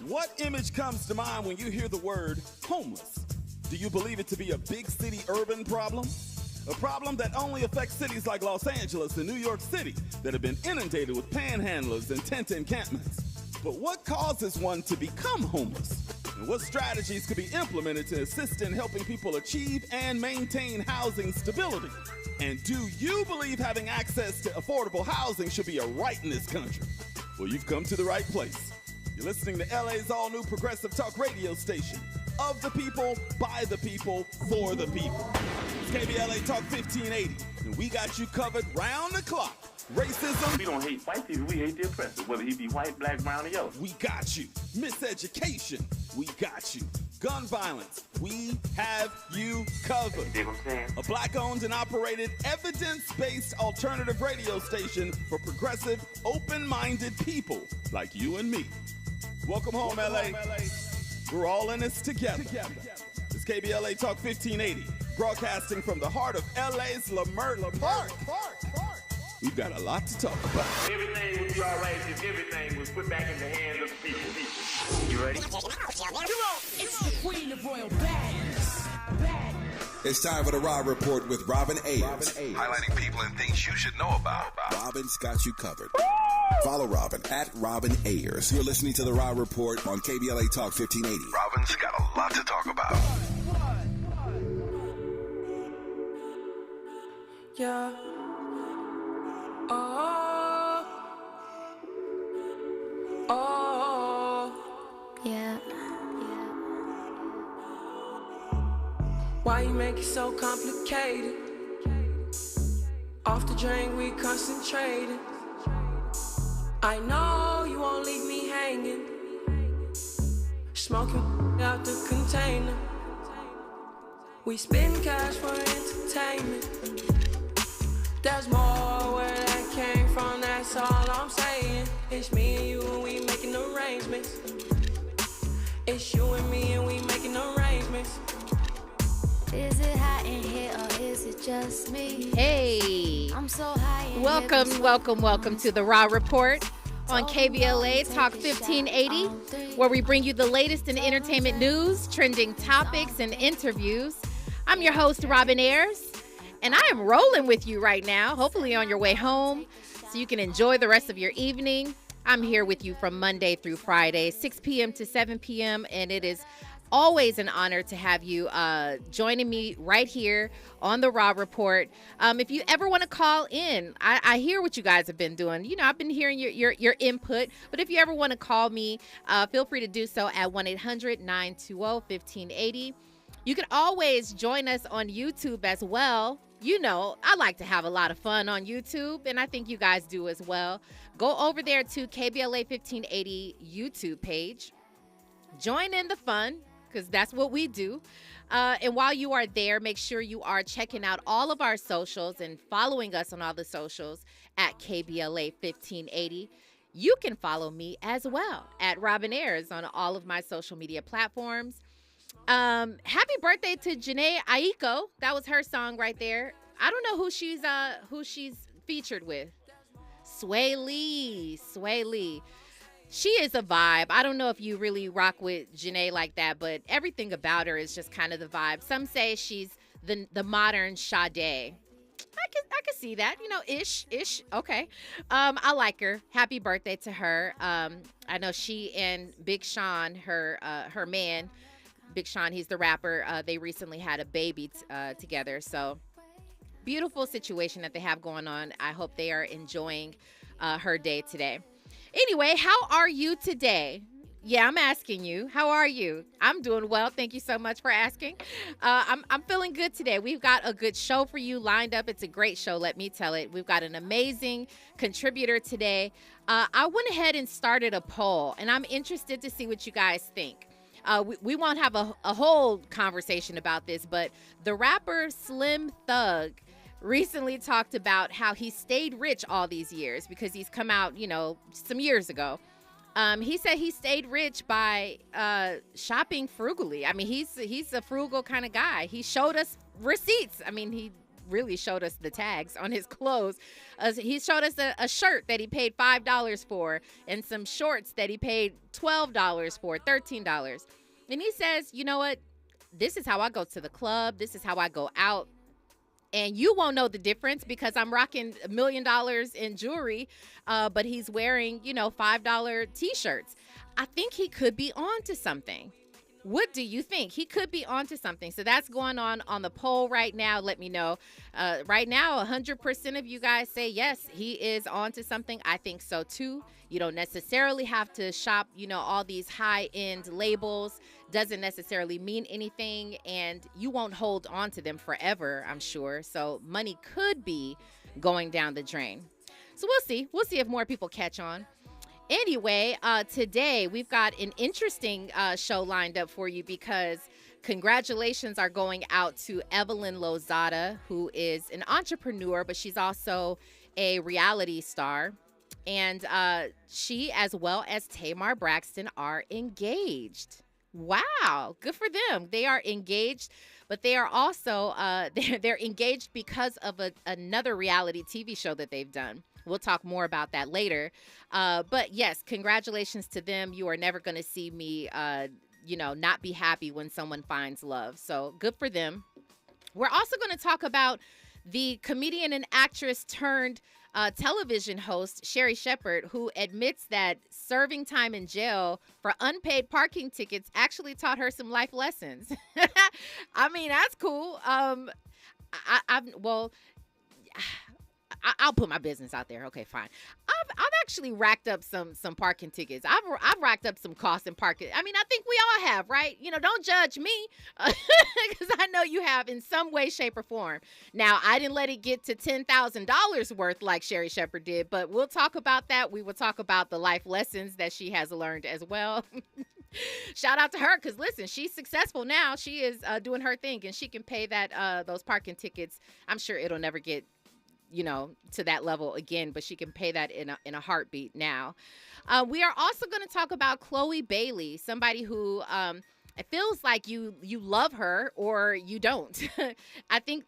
What image comes to mind when you hear the word homeless? Do you believe it to be a big city urban problem? A problem that only affects cities like Los Angeles and New York City that have been inundated with panhandlers and tent encampments. But what causes one to become homeless? And what strategies could be implemented to assist in helping people achieve and maintain housing stability? And do you believe having access to affordable housing should be a right in this country? Well, you've come to the right place. You're listening to LA's all-new progressive talk radio station. Of the people, by the people, for the people. It's KBLA Talk 1580, and we got you covered round the clock. Racism. We don't hate white people, we hate the oppressor, whether he be white, black, brown, or yellow. We got you. Miseducation. We got you. Gun violence. We have you covered. You know what I'm saying? A black-owned and operated, evidence-based alternative radio station for progressive, open-minded people like you and me. Welcome home, LA. We're all in this together. It's KBLA Talk 1580, broadcasting from the heart of LA's Leimert Park. We've got a lot to talk about. Everything would be all right if everything was put back in the hands of the people. You ready? It's the queen of royal badness. It's time for the Raw Report with Robin Ayers. Highlighting people and things you should know about. Robin's got you covered. Follow Robin at Robin Ayers. You're listening to the Raw Report on KBLA Talk 1580. Robin's got a lot to talk about. Yeah. Yeah. Why you make it so complicated? Off the drain, we concentrated. I know you won't leave me hanging. Smoking out the container. We spend cash for entertainment. There's more where that came from, that's all I'm saying. It's me and you and we making arrangements. It's you and me and we making arrangements. Is it hot in here or is it just me? Hey, I'm so high in welcome to the Raw Report on KBLA Talk 1580, where we bring you the latest in entertainment news, trending topics, and interviews. I'm your host, Robin Ayers, and I am rolling with you right now, hopefully on your way home, so you can enjoy the rest of your evening. I'm here with you from Monday through Friday, 6 p.m. to 7 p.m., and it is always an honor to have you joining me right here on the Raw Report. If you ever want to call in, I hear what you guys have been doing. You know, I've been hearing your input, but if you ever want to call me, feel free to do so at 1-800-920-1580. You can always join us on YouTube as well. You know, I like to have a lot of fun on YouTube, and I think you guys do as well. Go over there to KBLA 1580 YouTube page. Join in the fun, because that's what we do. And while you are there, make sure you are checking out all of our socials and following us on all the socials at KBLA 1580. You can follow me as well at Robin Ayers on all of my social media platforms. Happy birthday to Janae Aiko. That was her song right there. I don't know who she's featured with. Sway Lee. She is a vibe. I don't know if you really rock with Janae like that, but everything about her is just kind of the vibe. Some say she's the modern Sade. I can see that, you know, ish. Okay. I like her. Happy birthday to her. I know she and Big Sean, her man, Big Sean, he's the rapper. They recently had a baby together. So beautiful situation that they have going on. I hope they are enjoying her day today. Anyway, how are you today? Yeah, I'm asking you. How are you? I'm doing well. Thank you so much for asking. I'm feeling good today. We've got a good show for you lined up. It's a great show, let me tell it. We've got an amazing contributor today. I went ahead and started a poll, and I'm interested to see what you guys think. We won't have a whole conversation about this, but the rapper Slim Thug recently talked about how he stayed rich all these years because he's come out, you know, some years ago. He said he stayed rich by shopping frugally. I mean, he's a frugal kind of guy. He showed us receipts. I mean, really showed us the tags on his clothes. He showed us a shirt that he paid $5 for and some shorts that he paid $12 for, $13. And he says, you know what? This is how I go to the club. This is how I go out. And you won't know the difference because I'm rocking $1 million in jewelry, but he's wearing, $5 T-shirts. I think he could be on to something. What do you think? He could be onto something. So that's going on the poll right now. Let me know. Right now, 100% of you guys say yes, he is onto something. I think so too. You don't necessarily have to shop, all these high-end labels. Doesn't necessarily mean anything, and you won't hold on to them forever, I'm sure. So money could be going down the drain. So we'll see. We'll see if more people catch on. Anyway, today we've got an interesting show lined up for you because congratulations are going out to Evelyn Lozada, who is an entrepreneur, but she's also a reality star. And she, as well as Tamar Braxton, are engaged. Wow, good for them. They are engaged, but they are also they're engaged because of another reality TV show that they've done. We'll talk more about that later. But yes, congratulations to them. You are never going to see me, not be happy when someone finds love. So good for them. We're also going to talk about the comedian and actress turned television host, Sherri Shepherd, who admits that serving time in jail for unpaid parking tickets actually taught her some life lessons. I mean, that's cool. I'll put my business out there. Okay, fine. I've actually racked up some parking tickets. I've racked up some costs in parking. I mean, I think we all have, right? Don't judge me because I know you have in some way, shape, or form. Now, I didn't let it get to $10,000 worth like Sherri Shepherd did, but we'll talk about that. We will talk about the life lessons that she has learned as well. Shout out to her because, listen, she's successful now. She is doing her thing, and she can pay those parking tickets. I'm sure it'll never get to that level again, but she can pay that in a heartbeat now. We are also going to talk about Chloe Bailey, somebody who it feels like you love her or you don't. I think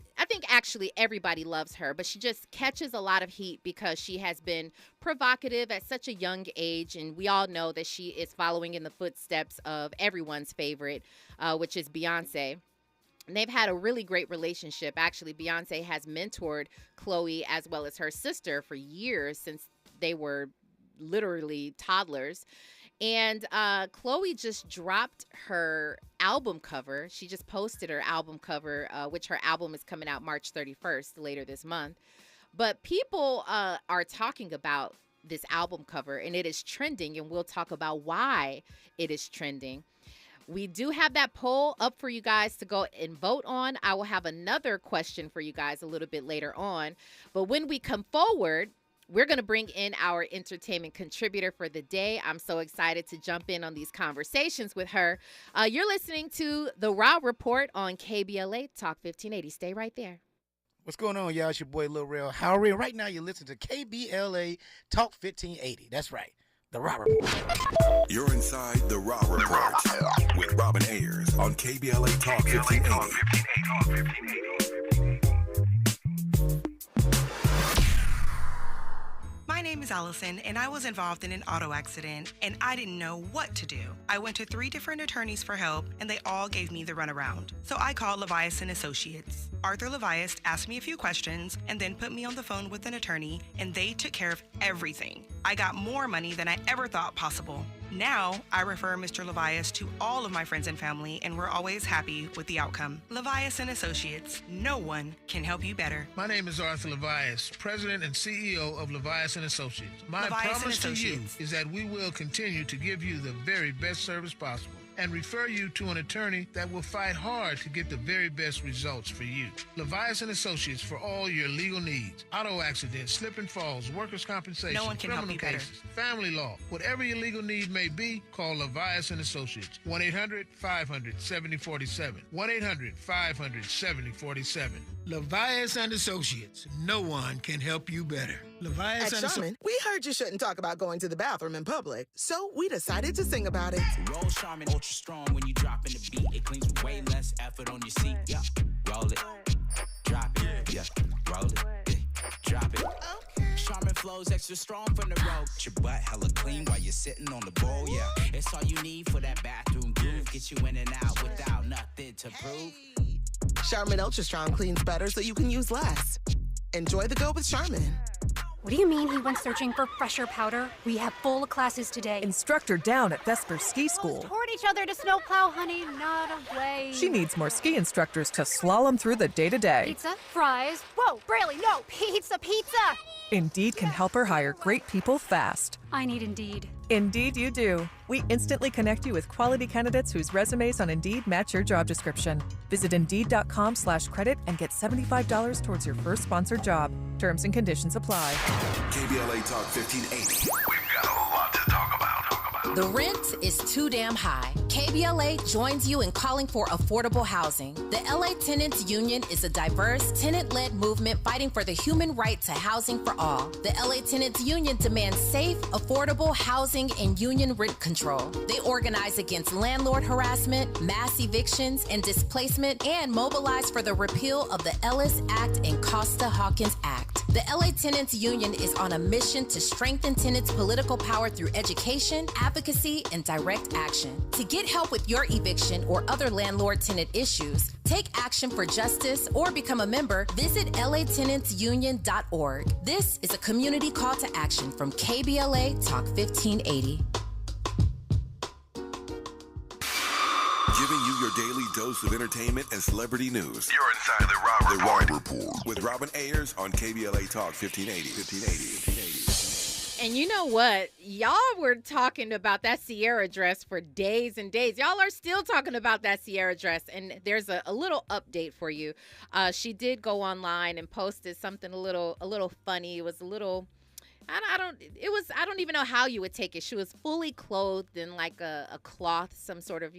actually everybody loves her, but she just catches a lot of heat because she has been provocative at such a young age, and we all know that she is following in the footsteps of everyone's favorite, which is Beyonce. And they've had a really great relationship. Actually, Beyonce has mentored Chloe as well as her sister for years since they were literally toddlers. And Chloe just dropped her album cover. She just posted her album cover, which her album is coming out March 31st, later this month. But people are talking about this album cover, and it is trending, and we'll talk about why it is trending. We do have that poll up for you guys to go and vote on. I will have another question for you guys a little bit later on. But when we come forward, we're going to bring in our entertainment contributor for the day. I'm so excited to jump in on these conversations with her. You're listening to The Raw Report on KBLA Talk 1580. Stay right there. What's going on, y'all? It's your boy, Lil Rel Howery. Right now, you're listening to KBLA Talk 1580. That's right. The Raw Report. You're inside The Raw Report with Robin Ayers on KBLA Talk 1580. My name is Allison, and I was involved in an auto accident, and I didn't know what to do. I went to 3 different attorneys for help, and they all gave me the runaround. So I called Levias and Associates. Arthur Levias asked me a few questions and then put me on the phone with an attorney, and they took care of everything. I got more money than I ever thought possible. Now, I refer Mr. Levias to all of my friends and family, and we're always happy with the outcome. Levias and Associates. No one can help you better. My name is Arthur Levias, President and CEO of Levias and Associates. My Levias promise to you is that we will continue to give you the very best service possible and refer you to an attorney that will fight hard to get the very best results for you. Levias and Associates for all your legal needs. Auto accidents, slip and falls, workers' compensation, no one can criminal help you cases, family law. Whatever your legal need may be, call Levias and Associates. 1-800-500-7047. 1-800-500-7047. Levias and Associates. No one can help you better. Levias At Charmin, we heard you shouldn't talk about going to the bathroom in public, so we decided to sing about it. Roll Charmin ultra strong when you drop in the beat. It cleans with way less effort on your seat. Yeah, roll it, drop it. Yeah. roll it. Drop it. Charmin flows extra strong from the road. Your butt hella clean while you're sitting on the bowl, yeah. It's all you need for that bathroom groove. Get you in and out without nothing to prove. Charmin Ultra Strong cleans better so you can use less. Enjoy the go with Charmin. What do you mean he went searching for fresher powder? We have full classes today. Instructor down at Vesper Ski School. Toward each other to snowplow, honey, not away. She needs more ski instructors to slalom through the day-to-day. Pizza? Fries? Whoa, Braley, no! Pizza! Indeed can help her hire great people fast. I need Indeed. Indeed you do. We instantly connect you with quality candidates whose resumes on Indeed match your job description. Visit Indeed.com/credit and get $75 towards your first sponsored job. Terms and conditions apply. KBLA Talk 1580. We've got a lot to talk about. The rent is too damn high. KBLA joins you in calling for affordable housing. The LA Tenants Union is a diverse, tenant-led movement fighting for the human right to housing for all. The LA Tenants Union demands safe, affordable housing and union rent control. They organize against landlord harassment, mass evictions, and displacement, and mobilize for the repeal of the Ellis Act and Costa-Hawkins Act. The LA Tenants Union is on a mission to strengthen tenants' political power through education, advocacy, and direct action. To get help with your eviction or other landlord-tenant issues, take action for justice, or become a member, visit latenantsunion.org. This is a community call to action from KBLA Talk 1580. Giving you your daily dose of entertainment and celebrity news. You're inside the Raw Report. With Robin Ayers on KBLA Talk 1580. And you know what? Y'all were talking about that Sierra dress for days and days. Y'all are still talking about that Sierra dress. And there's a little update for you. She did go online and posted something a little funny. It was a little... I don't even know how you would take it. She was fully clothed in like a cloth, some sort of,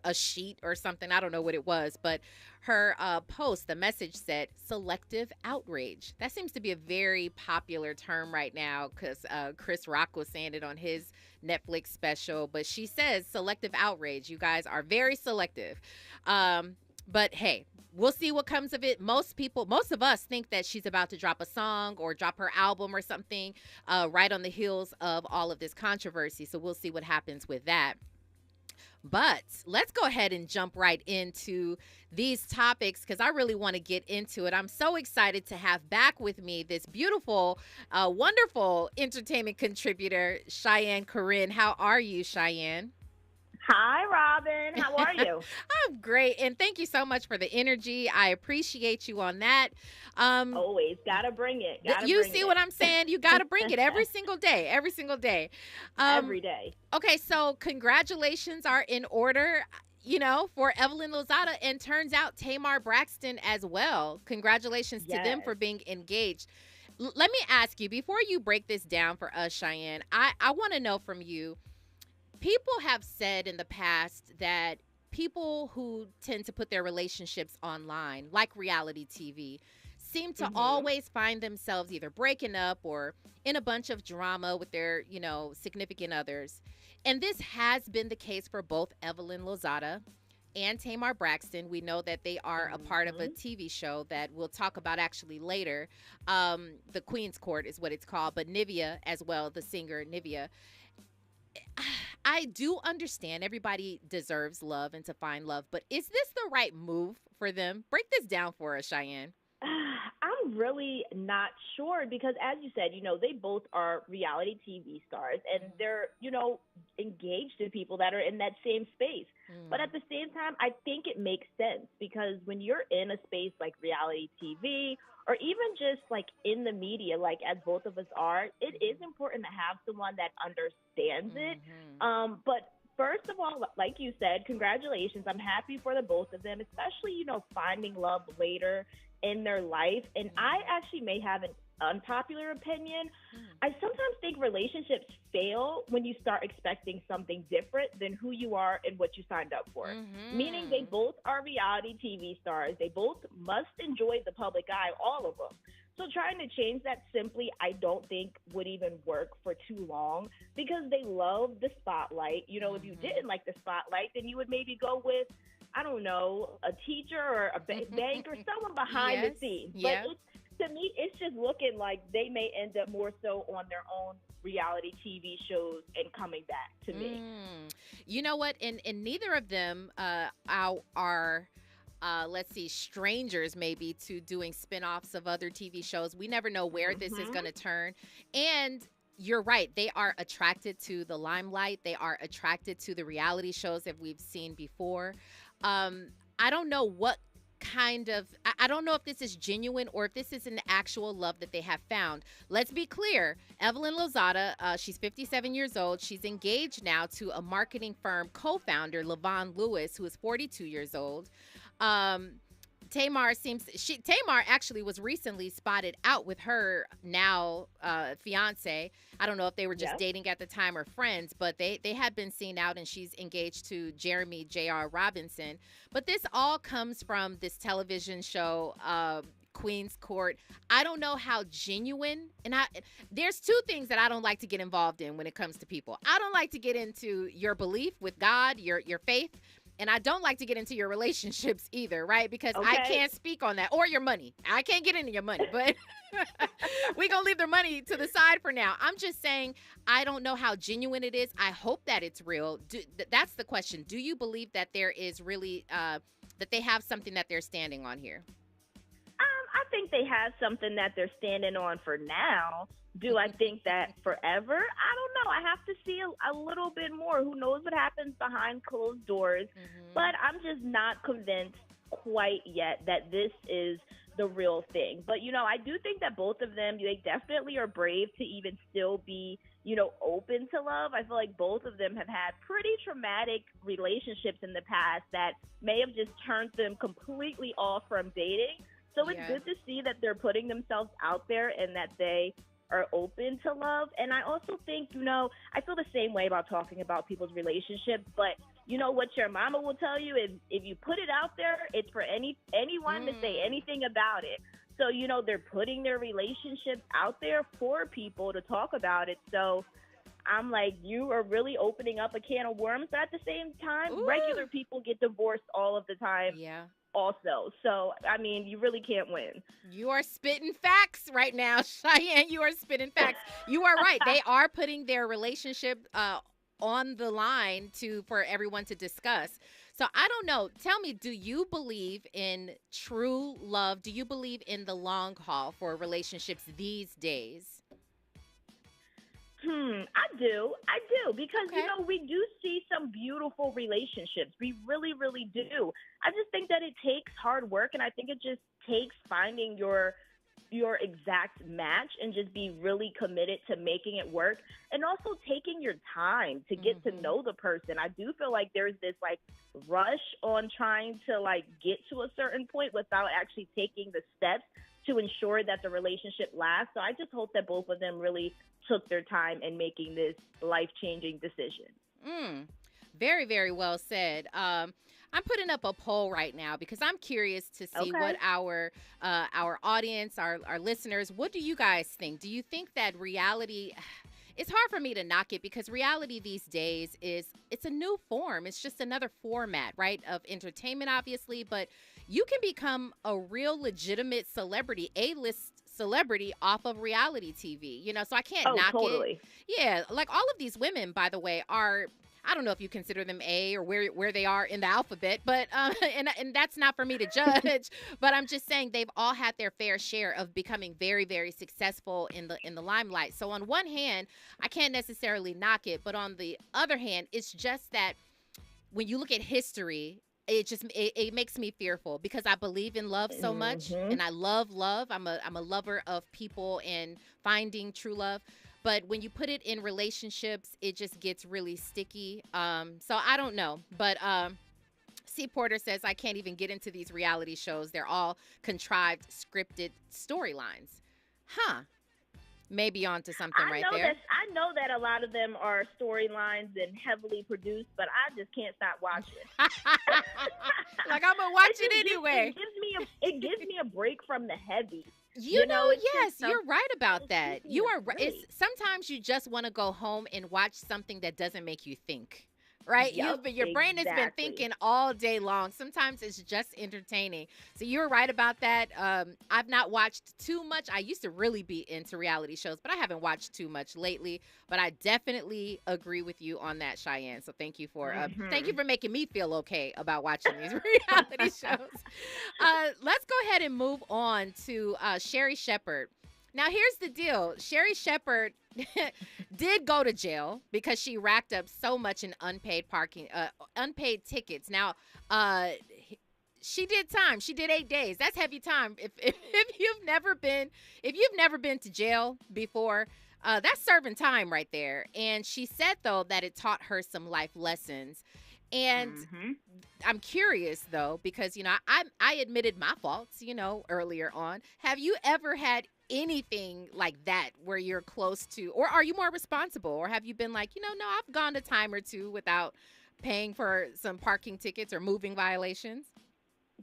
a sheet or something. I don't know what it was, but her post, the message said selective outrage. That seems to be a very popular term right now because Chris Rock was saying it on his Netflix special, but she says selective outrage. You guys are very selective. But hey, we'll see what comes of it. Most of us think that she's about to drop a song or drop her album or something right on the heels of all of this controversy. So we'll see what happens with that. But let's go ahead and jump right into these topics because I really want to get into it. I'm so excited to have back with me this beautiful, wonderful entertainment contributor, Cheyenne Corinne. How are you, Cheyenne? Hi, Robin. How are you? I'm great. And thank you so much for the energy. I appreciate you on that. Always. Gotta bring it. You see what I'm saying? You gotta bring it every single day. Every single day. Every day. Okay, so congratulations are in order, for Evelyn Lozada, and turns out Tamar Braxton as well. Congratulations to them for being engaged. Let me ask you, before you break this down for us, Cheyenne, I want to know from you, people have said in the past that people who tend to put their relationships online, like reality TV, seem to always find themselves either breaking up or in a bunch of drama with their, significant others. And this has been the case for both Evelyn Lozada and Tamar Braxton. We know that they are a part of a TV show that we'll talk about actually later. The Queen's Court is what it's called, but Nivea as well, the singer Nivea. I do understand everybody deserves love and to find love, but is this the right move for them? Break this down for us, Cheyenne. I'm really not sure because, as you said, they both are reality TV stars and they're, engaged to people that are in that same space. But at the same time, I think it makes sense because when you're in a space like reality TV or even just like in the media, like as both of us are, it is important to have someone that understands it. But first of all, like you said, congratulations. I'm happy for the both of them, especially, finding love later in their life. And I actually may have an unpopular opinion. I sometimes think relationships fail when you start expecting something different than who you are and what you signed up for. Meaning they both are reality TV stars. They both must enjoy the public eye, all of them. So trying to change that simply, I don't think would even work for too long because they love the spotlight. If you didn't like the spotlight, then you would maybe go with, I don't know, a teacher or a bank or someone behind the scenes. Yeah. But to me, it's just looking like they may end up more so on their own reality TV shows and coming back to me. You know what? And neither of them are let's see, strangers maybe to doing spinoffs of other TV shows. We never know where this is going to turn. And you're right. They are attracted to the limelight. They are attracted to the reality shows that we've seen before. I don't know what kind of, I don't know if this is genuine or if this is an actual love that they have found. Let's be clear. Evelyn Lozada, she's 57 years old. She's engaged now to a marketing firm co-founder, Levon Lewis, who is 42 years old. Tamar actually was recently spotted out with her now fiance. I don't know if they were just dating at the time or friends, but they had been seen out, and she's engaged to Jeremy J.R. Robinson. But this all comes from this television show, Queen's Court. I don't know how genuine, and there's two things that I don't like to get involved in when it comes to people. I don't like to get into your belief with God, your faith. And I don't like to get into your relationships either, right? Because I can't speak on that. Or your money. I can't get into your money. But we're going to leave their money to the side for now. I'm just saying I don't know how genuine it is. I hope that it's real. That's the question. Do you believe that there is really, that they have something that they're standing on here? I think they have something that they're standing on for now. Do I think that forever? I don't know. I have to see a little bit more. Who knows what happens behind closed doors? But I'm just not convinced quite yet that this is the real thing. But, I do think that both of them, they definitely are brave to even still be, open to love. I feel like both of them have had pretty traumatic relationships in the past that may have just turned them completely off from dating. So it's good to see that they're putting themselves out there and that they are open to love. And I also think, I feel the same way about talking about people's relationships, but what your mama will tell you is if you put it out there, it's for anyone to say anything about it. So, they're putting their relationships out there for people to talk about it. So I'm like, you are really opening up a can of worms. But at the same time, regular people get divorced all of the time. Yeah. Also. So, I mean, you really can't win. You are spitting facts right now, Cheyenne. You are spitting facts. You are right. They are putting their relationship on the line for everyone to discuss. So I don't know. Tell me, do you believe in true love? Do you believe in the long haul for relationships these days? I do. Because, we do see some beautiful relationships. We really, really do. I just think that it takes hard work, and I think it just takes finding your exact match and just be really committed to making it work, and also taking your time to get to know the person. I do feel like there's this rush on trying to get to a certain point without actually taking the steps to ensure that the relationship lasts. So I just hope that both of them really took their time in making this life-changing decision. Very, very well said. I'm putting up a poll right now because I'm curious to see what our audience, our listeners, what do you guys think? Do you think that reality, it's hard for me to knock it because reality these days it's a new form. It's just another format, right, of entertainment, obviously, but you can become a real legitimate celebrity, A-list celebrity off of reality TV, so I can't knock it. Yeah, like all of these women, by the way, are, I don't know if you consider them A or where they are in the alphabet, but and that's not for me to judge. But I'm just saying they've all had their fair share of becoming very, very successful in the limelight. So on one hand, I can't necessarily knock it, but on the other hand, it's just that when you look at history, it makes me fearful because I believe in love so much, and I love love. I'm a lover of people and finding true love. But when you put it in relationships, it just gets really sticky. So I don't know. But C. Porter says, I can't even get into these reality shows. They're all contrived, scripted storylines. Maybe onto something right there. I know that a lot of them are storylines and heavily produced, but I just can't stop watching. I'm going to watch it anyway. It gives me a break from the heavy. Yes, you're right about that. You are right. Sometimes you just want to go home and watch something that doesn't make you think, right? Yup, Your brain has been exactly. thinking all day long. Sometimes it's just entertaining. So you're right about that. I've not watched too much. I used to really be into reality shows, but I haven't watched too much lately. But I definitely agree with you on that, Cheyenne. So thank you for making me feel okay about watching these reality shows. Let's go ahead and move on to Sherry Shepherd. Now, here's the deal. Sherry Shepherd did go to jail because she racked up so much in unpaid tickets. Now, she did time. She did 8 days. That's heavy time. If you've never been to jail before, that's serving time right there. And she said though that it taught her some life lessons. And I'm curious though, because I admitted my faults, earlier on. Have you ever had anything like that where you're close to, or are you more responsible, or have you been like, no, I've gone a time or two without paying for some parking tickets or moving violations?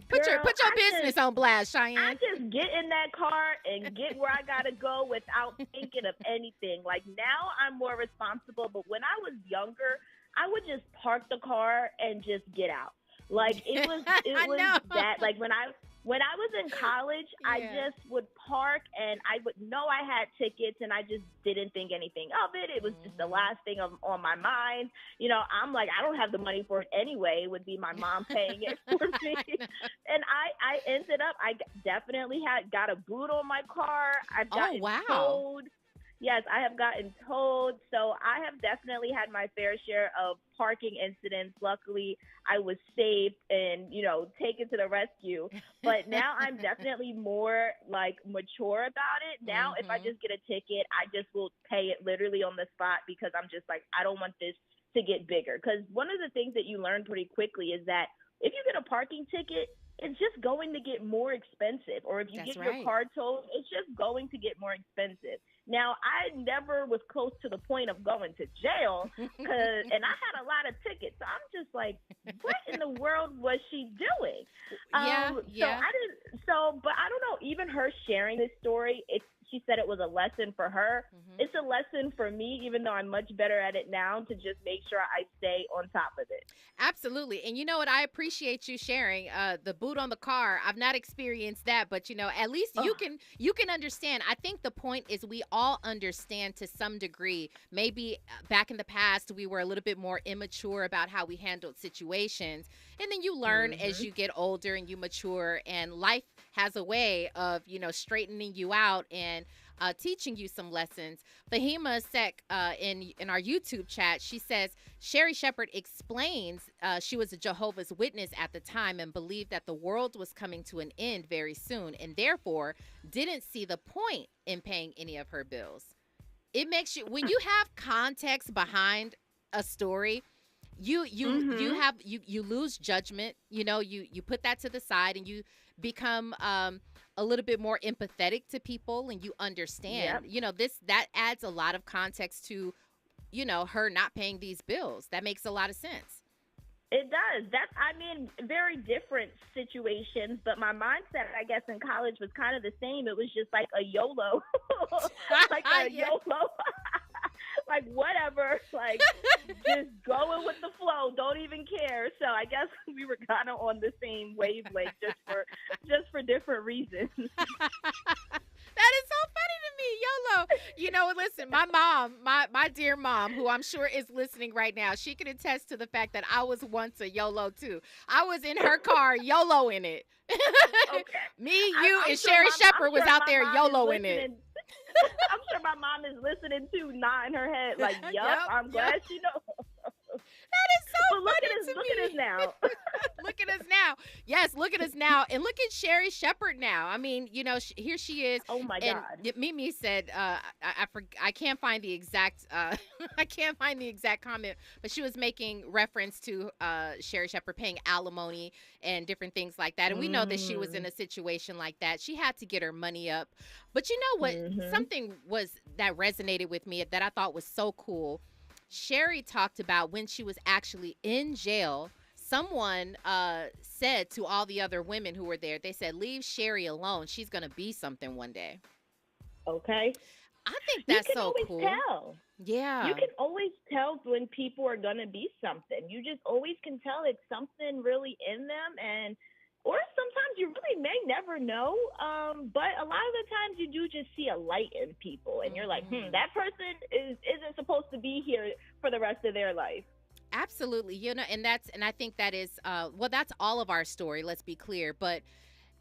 Put your business on blast, Cheyenne. I just get in that car and get where I gotta go without thinking of anything. Like now I'm more responsible, but when I was younger, I would just park the car and just get out. Like it was that, like when I was in college, I just would park and I would know I had tickets and I just didn't think anything of it. It was just the last thing on my mind. I'm like, I don't have the money for it anyway. It would be my mom paying it for me. And I ended up, I definitely got a boot on my car. I've gotten towed. Yes, I have gotten towed. So I have definitely had my fair share of parking incidents. Luckily, I was saved and, taken to the rescue. But now I'm definitely more like mature about it. Now, if I just get a ticket, I just will pay it literally on the spot because I'm just like, I don't want this to get bigger. Because one of the things that you learn pretty quickly is that if you get a parking ticket, it's just going to get more expensive. Or if you get your car towed, it's just going to get more expensive. Now, I never was close to the point of going to jail, and I had a lot of tickets. So I'm just like, what in the world was she doing? So but I don't know, even her sharing this story, she said it was a lesson for her. It's a lesson for me, even though I'm much better at it now, to just make sure I stay on top of it. Absolutely. And you know what? I appreciate you sharing the boot on the car. I've not experienced that, but at least you can understand. I think the point is we all understand to some degree. Maybe back in the past, we were a little bit more immature about how we handled situations. And then you learn as you get older and you mature, and life has a way of, straightening you out and teaching you some lessons. Fahima Sek in our YouTube chat, she says, Sherry Shepherd explains she was a Jehovah's Witness at the time and believed that the world was coming to an end very soon and therefore didn't see the point in paying any of her bills. It makes you, when you have context behind a story, you lose judgment. You put that to the side and you become a little bit more empathetic to people, and you understand. That adds a lot of context to her not paying these bills. That makes a lot of sense. It does. Very different situations, but my mindset, I guess, in college was kind of the same. It was just like a YOLO, YOLO. Like whatever, like just going with the flow, don't even care. So I guess we were kind of on the same wavelength, just for different reasons. That is so funny to me, YOLO. Listen, my mom, my dear mom, who I'm sure is listening right now, she can attest to the fact that I was once a YOLO too. I was in her car, YOLO in it. Okay. Me, you, and Sherry Shepherd was out there YOLO in it. I'm sure my mom is listening too, nodding her head like, yup, I'm glad she knows. That is so funny to me. Look at us now. Look at us now. Yes, look at us now. And look at Sherry Shepherd now. I mean, here she is. Oh, my and God. Mimi said, I can't find the exact comment, but she was making reference to Sherry Shepherd paying alimony and different things like that. And we know that she was in a situation like that. She had to get her money up. But you know what? Something was that resonated with me that I thought was so cool. Sherry talked about when she was actually in jail, someone said to all the other women who were there, they said, leave Sherry alone. She's going to be something one day. Okay. I think that's so cool. Tell. Yeah. You can always tell when people are going to be something. You just always can tell it's something really in them, or sometimes you really may never know. But a lot of the times you do just see a light in people, and you're like, that person isn't supposed to be here for the rest of their life. Absolutely. And I think that is, that's all of our story. Let's be clear. But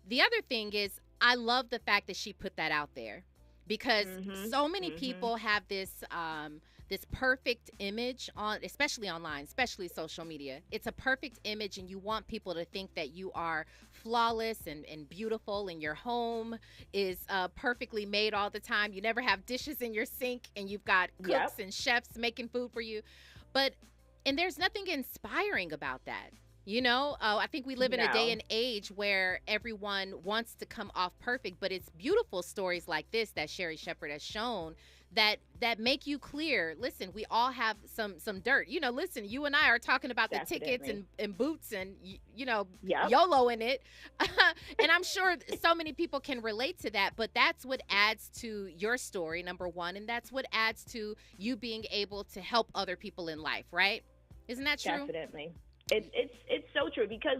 the other thing is, I love the fact that she put that out there, because so many people have this perfect image especially online, especially social media. It's a perfect image, and you want people to think that you are flawless and beautiful, and your home is perfectly made all the time. You never have dishes in your sink, and you've got cooks and chefs making food for you. And there's nothing inspiring about that. I think we live in a day and age where everyone wants to come off perfect, but it's beautiful stories like this that Sherri Shepherd has shown that make you clear. Listen, we all have some dirt. Listen, you and I are talking about the tickets and boots and, YOLO in it. And I'm sure so many people can relate to that, but that's what adds to your story, number one, and that's what adds to you being able to help other people in life, right? Isn't that true? Definitely. It's so true, because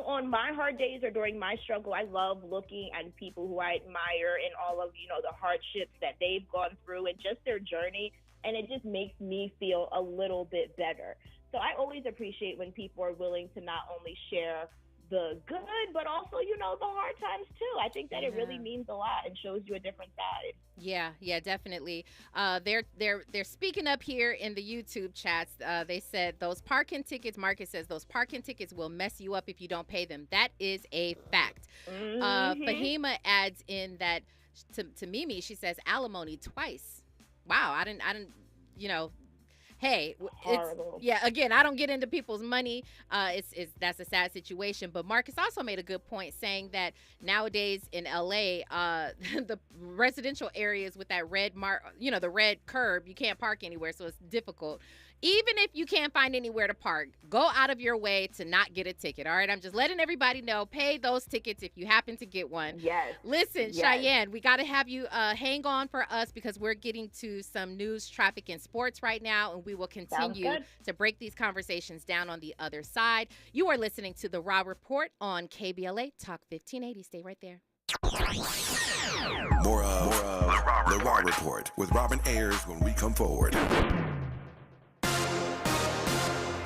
on my hard days or during my struggle, I love looking at people who I admire and all of the hardships that they've gone through and just their journey, and it just makes me feel a little bit better. So I always appreciate when people are willing to not only share the good, but also the hard times too. I think that it really means a lot and shows you a different side. Yeah, definitely. They're speaking up here in the YouTube chats. They said those parking tickets, Marcus says, those parking tickets will mess you up if you don't pay them. That is a fact. Fahima adds in that to Mimi, she says alimony twice. Wow, I didn't hey, again, I don't get into people's money. That's a sad situation. But Marcus also made a good point, saying that nowadays in LA, the residential areas with that red the red curb, you can't park anywhere, so it's difficult. Even if you can't find anywhere to park, go out of your way to not get a ticket, all right? I'm just letting everybody know, pay those tickets if you happen to get one. Yes. Listen, Cheyenne, we got to have you hang on for us, because we're getting to some news, traffic, and sports right now, and we will continue to break these conversations down on the other side. You are listening to The Raw Report on KBLA Talk 1580. Stay right there. More of The Raw Report with Robin Ayers when we come forward.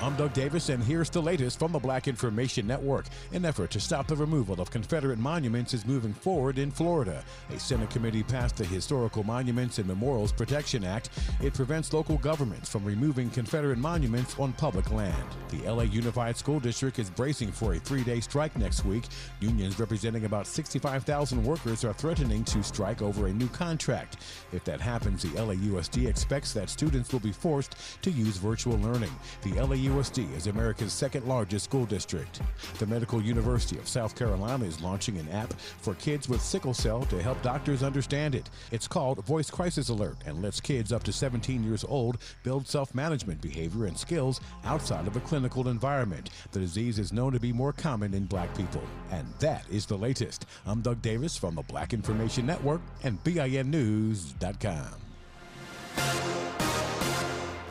I'm Doug Davis, and here's the latest from the Black Information Network. An effort to stop the removal of Confederate monuments is moving forward in Florida. A Senate committee passed the Historical Monuments and Memorials Protection Act. It prevents local governments from removing Confederate monuments on public land. The LA Unified School District is bracing for a 3-day strike next week. Unions representing about 65,000 workers are threatening to strike over a new contract. If that happens, the LAUSD expects that students will be forced to use virtual learning. The LAUSD is America's second largest school district. The Medical University of South Carolina is launching an app for kids with sickle cell to help doctors understand it. It's called Voice Crisis Alert and lets kids up to 17 years old build self-management behavior and skills outside of a clinical environment. The disease is known to be more common in Black people. And that is the latest. I'm Doug Davis from the Black Information Network and BINnews.com.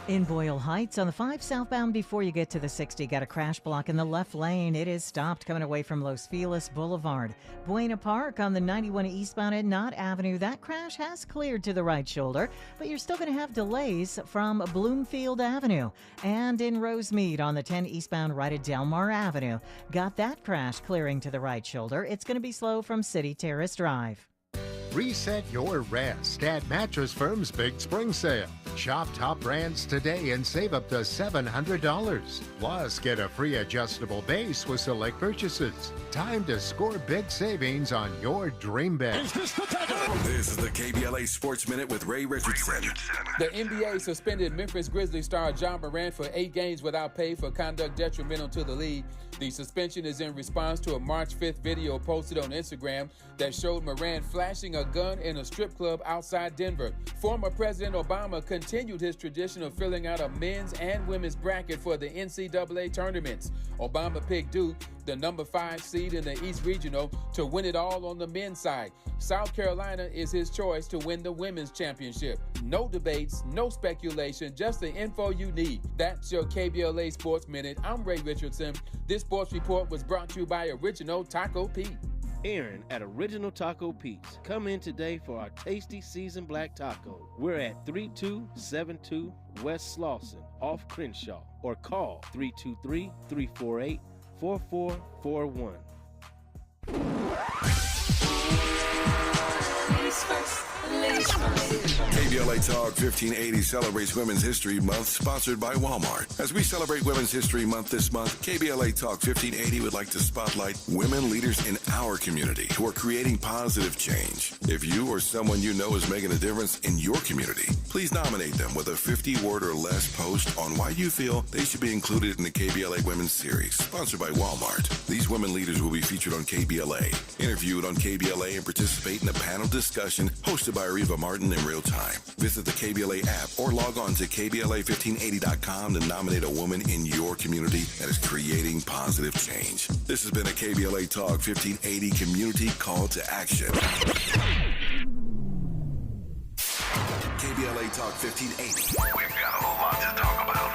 In Boyle Heights, on the 5 southbound before you get to the 60, got a crash block in the left lane. It is stopped coming away from Los Feliz Boulevard. Buena Park on the 91 eastbound at Knott Avenue. That crash has cleared to the right shoulder, but you're still going to have delays from Bloomfield Avenue. And in Rosemead on the 10 eastbound right at Delmar Avenue. Got that crash clearing to the right shoulder. It's going to be slow from City Terrace Drive. Reset your rest at Mattress Firm's Big Spring Sale. Shop top brands today and save up to $700. Plus, get a free adjustable base with select purchases. Time to score big savings on your dream bed. This is the KBLA Sports Minute with Ray Richardson. The NBA suspended Memphis Grizzlies star John Morant for 8 games without pay for conduct detrimental to the league. The suspension is in response to a March 5th video posted on Instagram that showed Morant flashing a a gun in a strip club outside Denver. Former President Obama continued his tradition of filling out a men's and women's bracket for the NCAA tournaments. Obama picked Duke, the number 5 seed in the East Regional, to win it all on the men's side. South Carolina is his choice to win the women's championship. No debates, no speculation, just the info you need. That's your KBLA Sports Minute. I'm Ray Richardson. This sports report was brought to you by Original Taco Pete. Aaron at Original Taco Pete's. Come in today for our tasty seasoned black taco. We're at 3272 West Slauson off Crenshaw, or call 323-348-4441. KBLA Talk 1580 celebrates Women's History Month, sponsored by Walmart. As we celebrate Women's History Month this month, KBLA Talk 1580 would like to spotlight women leaders in our community who are creating positive change. If you or someone you know is making a difference in your community, please nominate them with a 50-word or less post on why you feel they should be included in the KBLA Women's Series, sponsored by Walmart. These women leaders will be featured on KBLA, interviewed on KBLA, and participate in a panel discussion hosted by Reva Martin in real time. Visit the KBLA app or log on to KBLA1580.com to nominate a woman in your community that is creating positive change. This has been a KBLA Talk 1580 community call to action. KBLA Talk 1580. We've got a lot to talk about.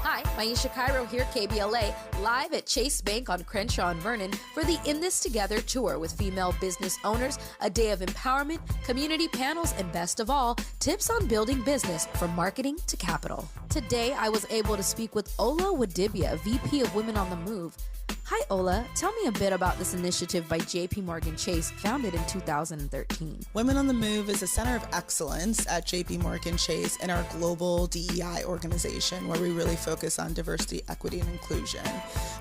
Hi, Maisha Cairo here, KBLA, live at Chase Bank on Crenshaw and Vernon for the In This Together tour with female business owners, a day of empowerment, community panels, and best of all, tips on building business from marketing to capital. Today, I was able to speak with Ola Wadibia, VP of Women on the Move. Hi, Ola. Tell me a bit about this initiative by JP Morgan Chase, founded in 2013. Women on the Move is a center of excellence at JP Morgan Chase in our global DEI organization, where we really focus on diversity, equity, and inclusion.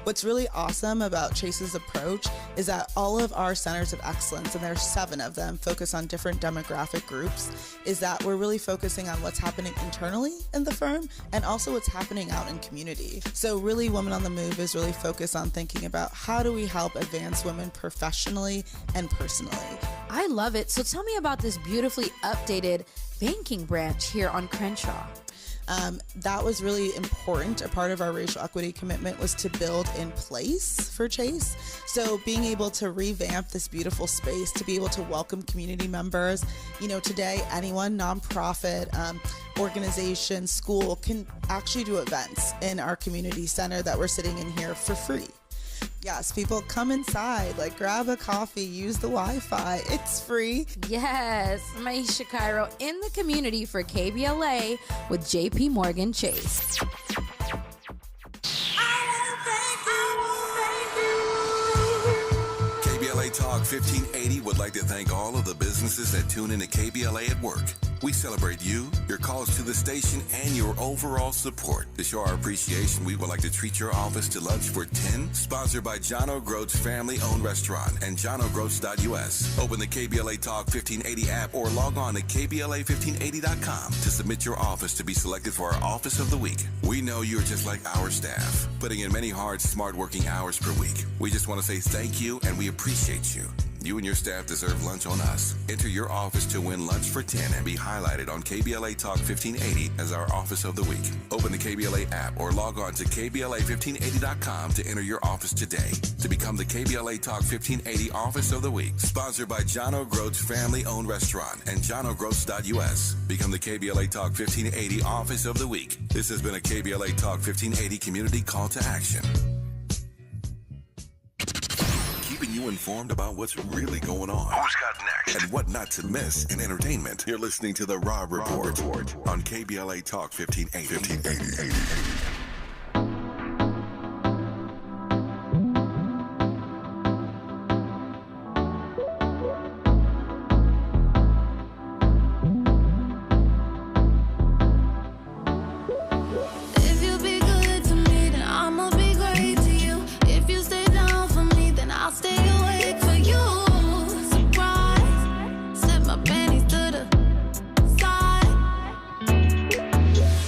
What's really awesome about Chase's approach is that all of our centers of excellence, and there's 7 of them, focus on different demographic groups, is that we're really focusing on what's happening internally in the firm and also what's happening out in community. So really, Women on the Move is really focused on thinking about how do we help advance women professionally and personally. I love it. So tell me about this beautifully updated banking branch here on Crenshaw. That was really important. A part of our racial equity commitment was to build in place for Chase. So being able to revamp this beautiful space, to be able to welcome community members, today anyone, nonprofit, organization, school can actually do events in our community center that we're sitting in here for free. Yes, people come inside, grab a coffee, use the Wi-Fi. It's free. Yes, Maisha Cairo in the community for KBLA with JP Morgan Chase. KBLA Talk 1580 would like to thank all of the businesses that tune into KBLA at work. We celebrate you, your calls to the station, and your overall support. To show our appreciation, we would like to treat your office to lunch for 10, sponsored by John O'Groats family-owned restaurant and johnogroats.us. Open the KBLA Talk 1580 app or log on to KBLA1580.com to submit your office to be selected for our Office of the Week. We know you're just like our staff, putting in many hard, smart working hours per week. We just want to say thank you, and we appreciate you. You and your staff deserve lunch on us. Enter your office to win lunch for 10 and be highlighted on KBLA Talk 1580 as our Office of the Week. Open the KBLA app or log on to KBLA1580.com to enter your office today to become the KBLA Talk 1580 Office of the Week. Sponsored by John O'Groats family-owned restaurant and johnogroats.us. Become the KBLA Talk 1580 Office of the Week. This has been a KBLA Talk 1580 community call to action. Keeping you informed about what's really going on. Who's got next? And what not to miss in entertainment. You're listening to The Rob Report on KBLA Talk 1580.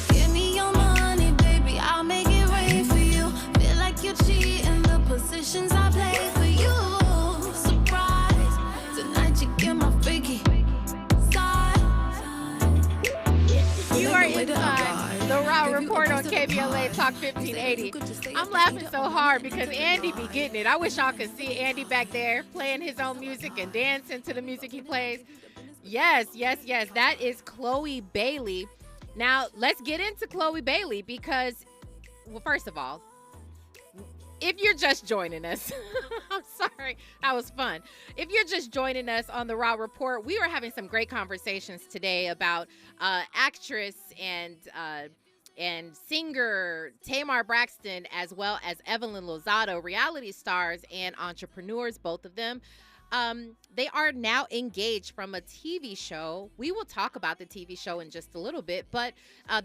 Give me your money, baby. KBLA Talk 1580. I'm laughing so hard because Andy be getting it. I wish y'all could see Andy back there playing his own music and dancing to the music he plays. Yes. That is Chloe Bailey. Now, let's get into Chloe Bailey because, well, first of all, if you're just joining us, I'm sorry, that was fun. If you're just joining us on the Raw Report, we were having some great conversations today about actress and singer Tamar Braxton, as well as Evelyn Lozado, reality stars and entrepreneurs, both of them. They are now engaged from a TV show. We will talk about the TV show in just a little bit, but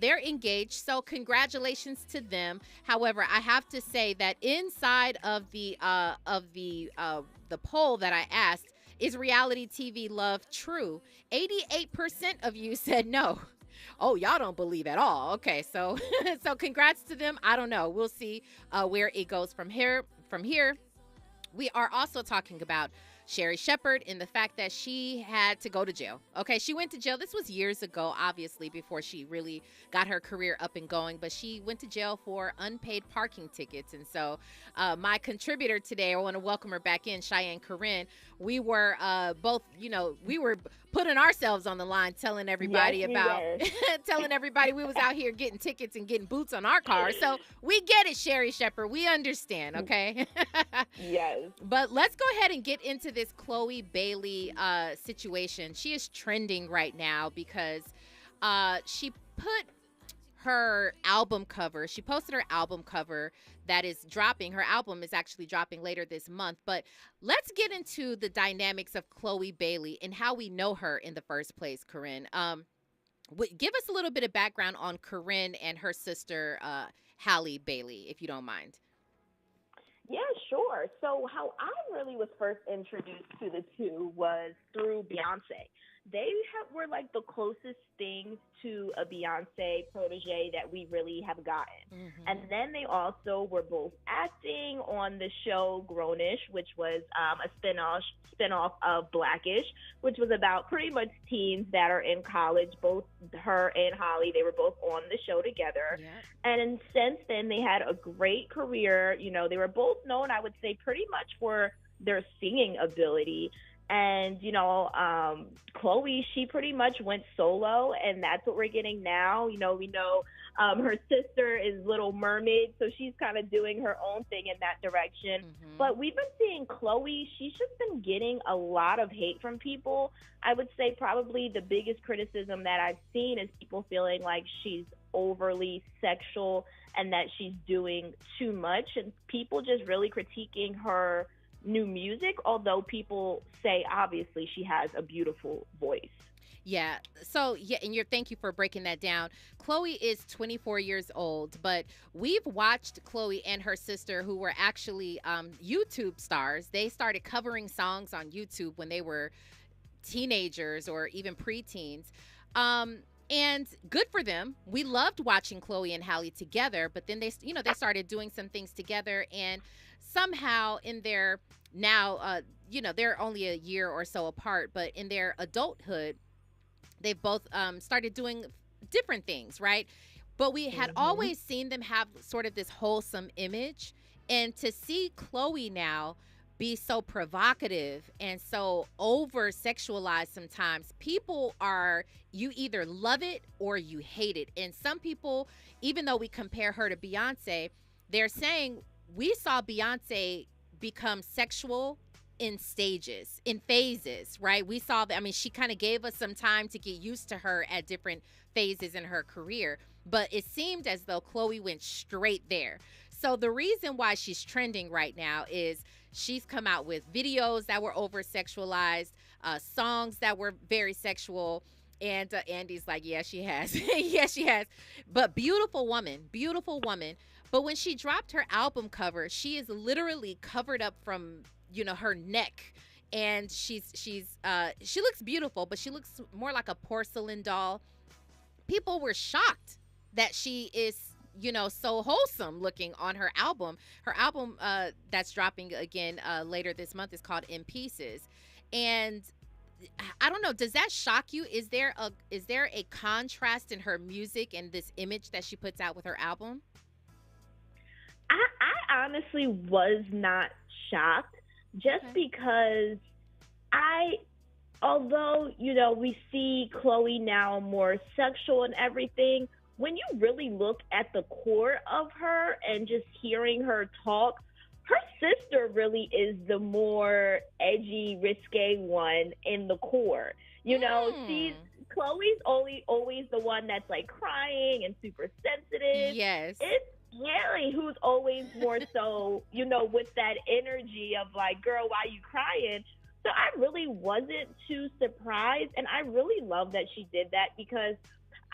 they're engaged. So congratulations to them. However, I have to say that inside of the poll that I asked, is reality TV love true? 88% of you said no. Oh, y'all don't believe at all. Okay, so so congrats to them. I don't know. We'll see where it goes from here. We are also talking about Sherri Shepherd and the fact that she had to go to jail. Okay, she went to jail. This was years ago, obviously, before she really got her career up and going, but she went to jail for unpaid parking tickets. And so my contributor today, I want to welcome her back in, Cheyenne Corinne. We were both, we were putting ourselves on the line, telling everybody telling everybody we was out here getting tickets and getting boots on our cars. So we get it, Sherri Shepherd. We understand, okay? Yes. But let's go ahead and get into this Chloe Bailey situation. She is trending right now because she put her album cover. She posted her album cover that is dropping. Her album is actually dropping later this month. But let's get into the dynamics of Chloe Bailey and how we know her in the first place, Corinne. Give us a little bit of background on Corinne and her sister, Halle Bailey, if you don't mind. Yeah, sure. So how I really was first introduced to the two was through Beyonce. They were like the closest things to a Beyonce protege that we really have gotten. Mm-hmm. And then they also were both acting on the show Grownish, which was a spinoff of Blackish, which was about pretty much teens that are in college. Both her and Holly, they were both on the show together. Yeah. And since then, they had a great career. They were both known, I would say, pretty much for their singing ability. And, Chloe, she pretty much went solo, and that's what we're getting now. We know her sister is Little Mermaid, so she's kind of doing her own thing in that direction. Mm-hmm. But we've been seeing Chloe, she's just been getting a lot of hate from people. I would say probably the biggest criticism that I've seen is people feeling like she's overly sexual and that she's doing too much, and people just really critiquing her new music, although people say obviously she has a beautiful voice. Yeah. So, and thank you for breaking that down. Chloe is 24 years old, but we've watched Chloe and her sister, who were actually YouTube stars. They started covering songs on YouTube when they were teenagers or even preteens. And good for them. We loved watching Chloe and Halle together, but then they started doing some things together, and somehow in their now, they're only a year or so apart, but in their adulthood, they've both started doing different things, right? But we had always seen them have sort of this wholesome image, and to see Chloe now be so provocative and so over-sexualized sometimes, you either love it or you hate it. And some people, even though we compare her to Beyonce, they're saying we saw Beyonce become sexual in stages, in phases, right? We saw that. I mean, she kind of gave us some time to get used to her at different phases in her career, but it seemed as though Chloe went straight there. So the reason why she's trending right now is she's come out with videos that were over-sexualized, songs that were very sexual, and Andy's like, yeah, she has. Yeah, she has. But beautiful woman. But when she dropped her album cover, she is literally covered up from, her neck. And she looks beautiful, but she looks more like a porcelain doll. People were shocked that she is, so wholesome looking on her album. Her album that's dropping again later this month is called In Pieces. And I don't know, does that shock you? Is there a contrast in her music and this image that she puts out with her album? I honestly was not shocked, just because although, we see Chloe now more sexual and everything, when you really look at the core of her and just hearing her talk, her sister really is the more edgy, risque one in the core. Chloe's always the one that's like crying and super sensitive. Yes. It's Haley who's always more so, with that energy of like, girl, why you crying? So I really wasn't too surprised, and I really love that she did that, because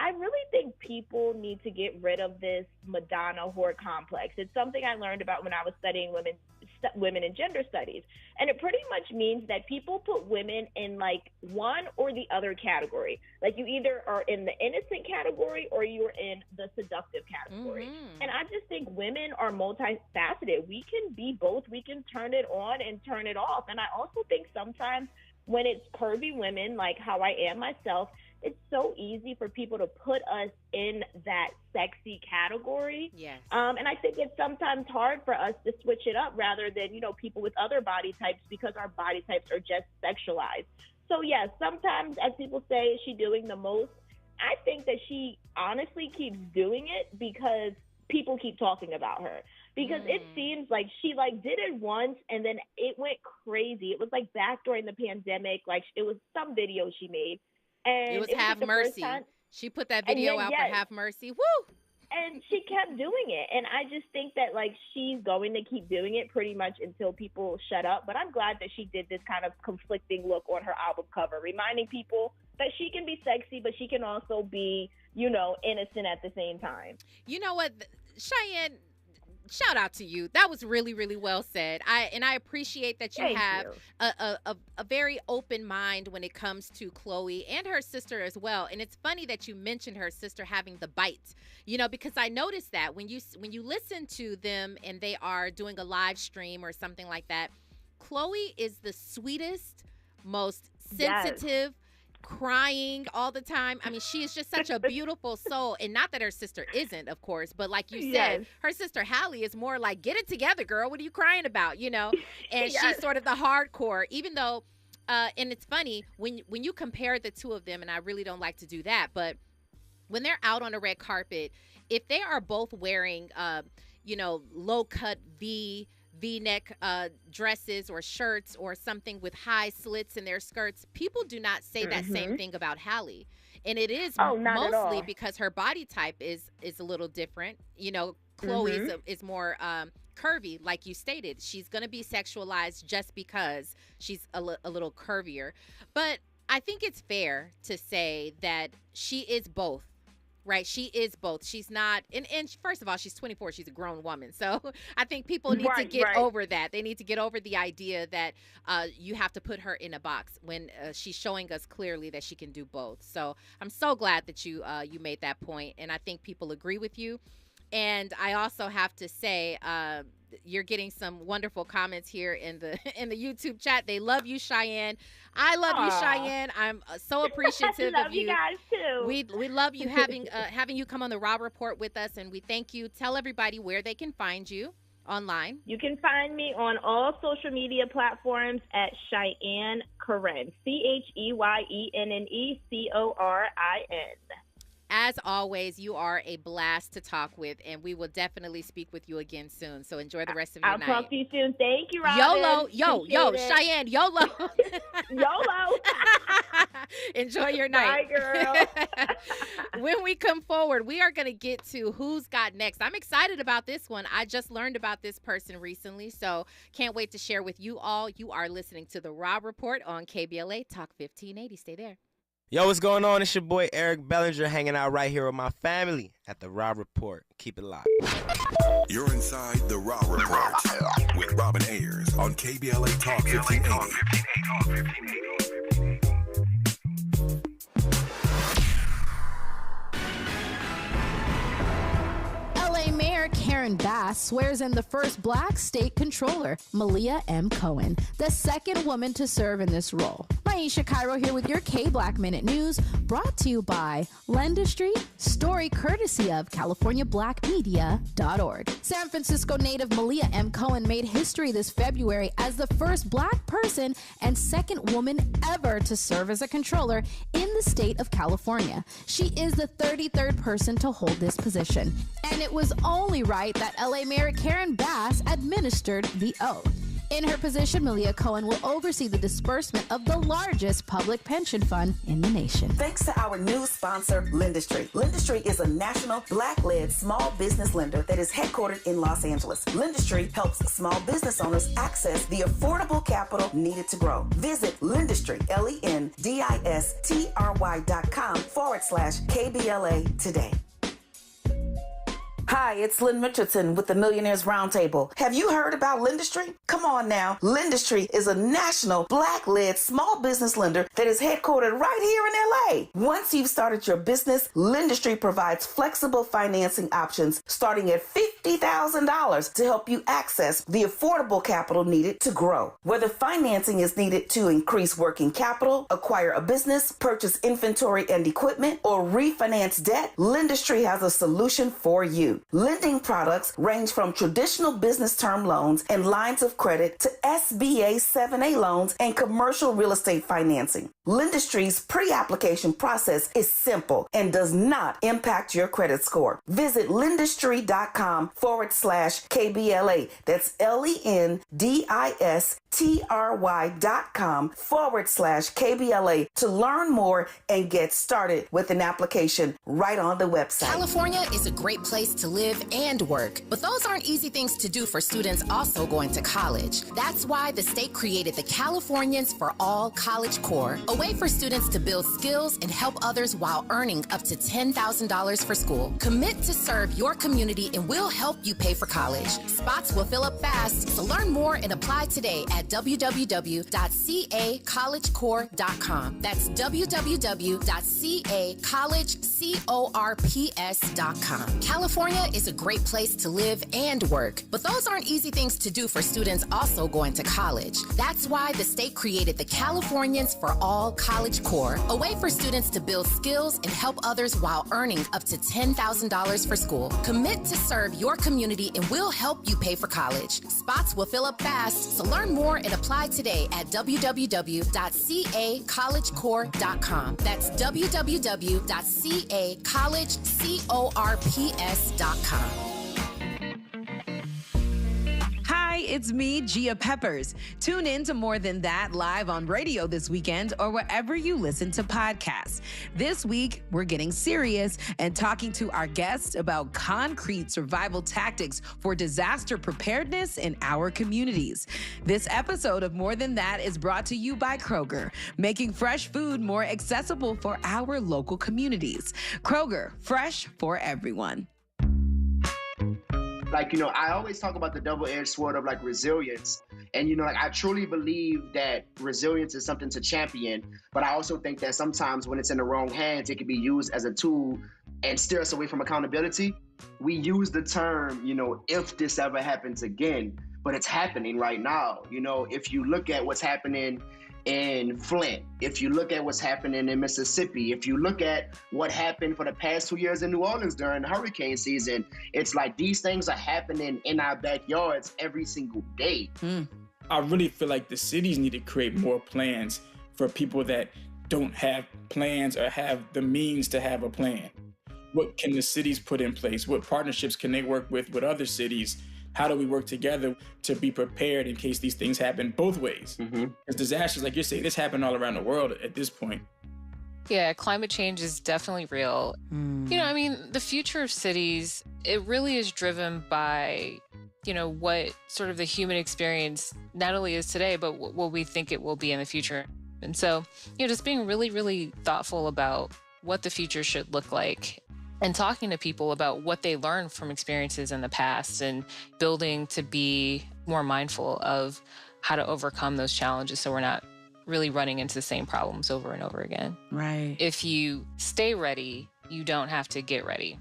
I really think people need to get rid of this Madonna whore complex. It's something I learned about when I was studying women and gender studies. And it pretty much means that people put women in like one or the other category. Like you either are in the innocent category or you're in the seductive category. Mm-hmm. And I just think women are multifaceted. We can be both. We can turn it on and turn it off. And I also think sometimes when it's curvy women, like how I am myself, it's so easy for people to put us in that sexy category. Yes. And I think it's sometimes hard for us to switch it up rather than, people with other body types, because our body types are just sexualized. So, yes, sometimes, as people say, is she doing the most? I think that she honestly keeps doing it because people keep talking about her. Because it seems like she did it once and then it went crazy. It was like back during the pandemic, like it was some video she made. And it was Have Mercy. She put that video out for Have Mercy. Woo! And she kept doing it. And I just think that, she's going to keep doing it pretty much until people shut up. But I'm glad that she did this kind of conflicting look on her album cover, reminding people that she can be sexy, but she can also be, innocent at the same time. You know what, Cheyenne, shout out to you. That was really, really well said. I appreciate that you have a very open mind when it comes to Chloe and her sister as well. And it's funny that you mentioned her sister having the bite, because I noticed that when you listen to them and they are doing a live stream or something like that, Chloe is the sweetest, most sensitive, crying all the time. I mean, she is just such a beautiful soul. And not that her sister isn't, of course, but like you said, her sister Hallie is more like, get it together, girl. What are you crying about? And she's sort of the hardcore, even though, and it's funny when you compare the two of them, and I really don't like to do that, but when they're out on a red carpet, if they are both wearing, low cut V-neck dresses or shirts or something with high slits in their skirts, people do not say that same thing about Hallie. And it is mostly because her body type is a little different. Chloe is more curvy, like you stated. She's going to be sexualized just because she's a little curvier. But I think it's fair to say that she is both. Right. She is both. She's not. And first of all, she's 24. She's a grown woman. So I think people need to get over that. They need to get over the idea that you have to put her in a box when she's showing us clearly that she can do both. So I'm so glad that you made that point. And I think people agree with you. And I also have to say, you're getting some wonderful comments here in the YouTube chat. They love you, Cheyenne. I love you, Cheyenne. I'm so appreciative love of you. You guys too. We love you having you come on the Rob Report with us, and we thank you. Tell everybody where they can find you online. You can find me on all social media platforms at Cheyenne Corinne. CHEYENNECORIN. As always, you are a blast to talk with, and we will definitely speak with you again soon. So enjoy the rest of your night. I'll talk to you soon. Thank you, Robin. YOLO. Cheyenne, YOLO. YOLO. Enjoy your night. Bye, girl. When we come forward, we are going to get to Who's Got Next. I'm excited about this one. I just learned about this person recently, so can't wait to share with you all. You are listening to The Rob Report on KBLA Talk 1580. Stay there. Yo, what's going on? It's your boy Eric Bellinger hanging out right here with my family at the Rob Report. Keep it locked. You're inside the Rob Report with Robin Ayers on KBLA Talk 1580. LA Mayor Karen Bass swears in the first black state controller, Malia M. Cohen, the second woman to serve in this role. My Maisha Cairo here with your K-Black Minute News, brought to you by Lendistry, story courtesy of CaliforniaBlackMedia.org. San Francisco native Malia M. Cohen made history this February as the first Black person and second woman ever to serve as a controller in the state of California. She is the 33rd person to hold this position, and it was only right that LA Mayor Karen Bass administered the oath. In her position, Malia Cohen will oversee the disbursement of the largest public pension fund in the nation. Thanks to our new sponsor, Lendistry. Lendistry is a national Black-led small business lender that is headquartered in Los Angeles. Lendistry helps small business owners access the affordable capital needed to grow. Visit Lendistry, LENDISTRY.com/KBLA today. Hi, it's Lynn Richardson with the Millionaires Roundtable. Have you heard about Lendistry? Come on now. Lendistry is a national Black-led small business lender that is headquartered right here in LA. Once you've started your business, Lendistry provides flexible financing options starting at $50,000 to help you access the affordable capital needed to grow. Whether financing is needed to increase working capital, acquire a business, purchase inventory and equipment, or refinance debt, Lendistry has a solution for you. Lending products range from traditional business term loans and lines of credit to SBA 7A loans and commercial real estate financing. Lendistry's pre-application process is simple and does not impact your credit score. Visit lendistry.com/KBLA. That's LENDISTRY.com/KBLA to learn more and get started with an application right on the website. California is a great place to live and work, but those aren't easy things to do for students also going to college. That's why the state created the Californians for All College Corps, a way for students to build skills and help others while earning up to $10,000 for school. Commit to serve your community and we'll help you pay for college. Spots will fill up fast, so learn more and apply today at www.cacollegecorps.com. That's www.cacollegecorps.com. California is a great place to live and work, but those aren't easy things to do for students also going to college. That's why the state created the Californians for All College Corps, a way for students to build skills and help others while earning up to $10,000 for school. Commit to serve your community and we'll help you pay for college. Spots will fill up fast, so learn more and apply today at www.cacollegecorps.com. That's www.cacollegecorps.com. Hi, it's me, Gia Peppers. Tune in to More Than That live on radio this weekend or wherever you listen to podcasts. This week, we're getting serious and talking to our guests about concrete survival tactics for disaster preparedness in our communities. This episode of More Than That is brought to you by Kroger, making fresh food more accessible for our local communities. Kroger, fresh for everyone. Like, I always talk about the double-edged sword of like resilience. And, I truly believe that resilience is something to champion. But I also think that sometimes when it's in the wrong hands, it can be used as a tool and steer us away from accountability. We use the term, if this ever happens again, but it's happening right now. If you look at what's happening in Flint, if you look at what's happening in Mississippi, if you look at what happened for the past 2 years in New Orleans during hurricane season, it's like these things are happening in our backyards every single day. I really feel like the cities need to create more plans for people that don't have plans or have the means to have a plan. What can the cities put in place? What partnerships can they work with other cities? How do we work together to be prepared in case these things happen both ways? Because disasters, like you're saying, this happen all around the world at this point. Yeah, climate change is definitely real. The future of cities, it really is driven by, what sort of the human experience not only is today, but what we think it will be in the future. And so, just being really, really thoughtful about what the future should look like and talking to people about what they learned from experiences in the past and building to be more mindful of how to overcome those challenges so we're not really running into the same problems over and over again. Right. If you stay ready, you don't have to get ready.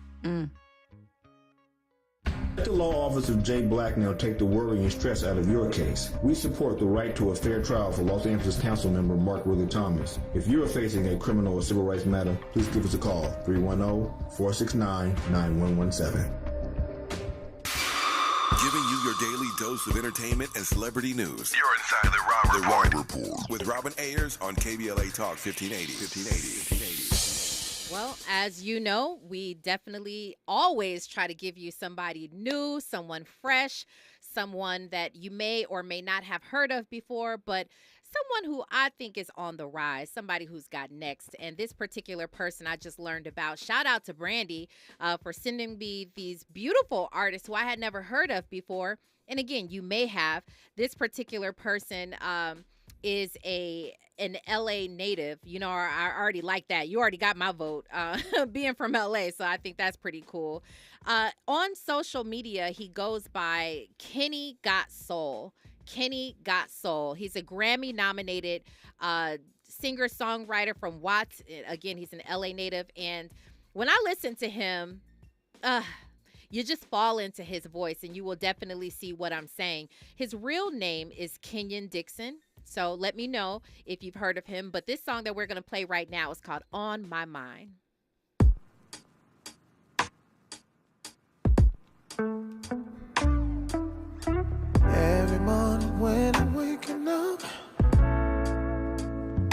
Let the law office of Jay Blacknell take the worry and stress out of your case. We support the right to a fair trial for Los Angeles Council member Mark Willie Thomas. If you are facing a criminal or civil rights matter, please give us a call, 310-469-9117. Giving you your daily dose of entertainment and celebrity news. You're inside the Rob Report. With Robin Ayers on KBLA Talk 1580. Well, as you know, we definitely always try to give you somebody new, someone fresh, someone that you may or may not have heard of before, but someone who I think is on the rise, somebody who's got next. And this particular person I just learned about. Shout out to Brandy for sending me these beautiful artists who I had never heard of before. And again, you may have. This particular person is an LA native. You know, I already like that. You already got my vote, being from LA, so I think that's pretty cool. On social media, he goes by Kenny Got Soul. Kenny Got Soul. He's a Grammy-nominated singer-songwriter from Watts. Again, he's an LA native, and when I listen to him, you just fall into his voice, and you will definitely see what I'm saying. His real name is Kenyon Dixon. So let me know if you've heard of him. But this song that we're going to play right now is called On My Mind. Every morning when I'm waking up,